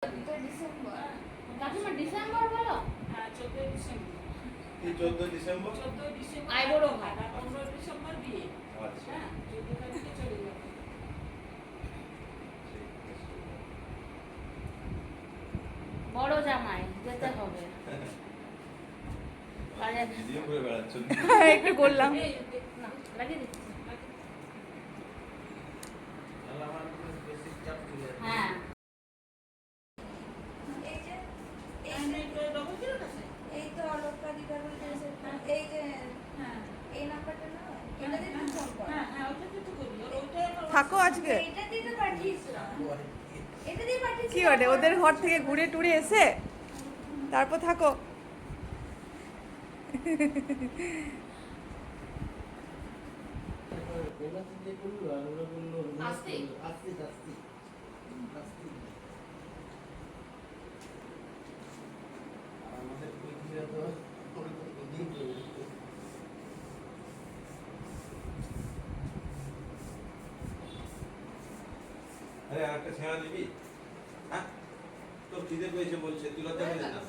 December কাকিমা December বলো। হ্যাঁ 14 ডিসেম্বর। কি 14 ডিসেম্বর? 14 ডিসেম্বর আইবুড়ো ভাত, আর 15 ডিসেম্বর বিয়ে। আচ্ছা হ্যাঁ 14 তারিখে চলে যাবে। বড় জামাই যেতে হবে। ভিডিও করে বেড়াচ্ছেন। একটু করলাম। এই, না লাগিয়ে দিচ্ছি। হ্যাঁ এই যে আমি তো ডবল জিরো কাছে। এই তো অলকা দিদার বলতেছে এই যে হ্যাঁ এই নাম্বারটা না এটা দিয়ে তুমি ফোন করো। হ্যাঁ হ্যাঁ ওটাতে তো করি। আর ওইটাই আমার থাকো আজকে। এটা দিয়ে তো পাঠিয়েছো এটা দিয়ে পাঠিয়েছো কি ওটা ওদের ঘর থেকে ঘুরে টুরে এসে তারপর থাকো। আস্তে। আরে আরেকটা ছেঁড়া নিবি? হ্যাঁ তোর খিদে পেয়েছে বলছে, তুই লজ্জা পেলিস না?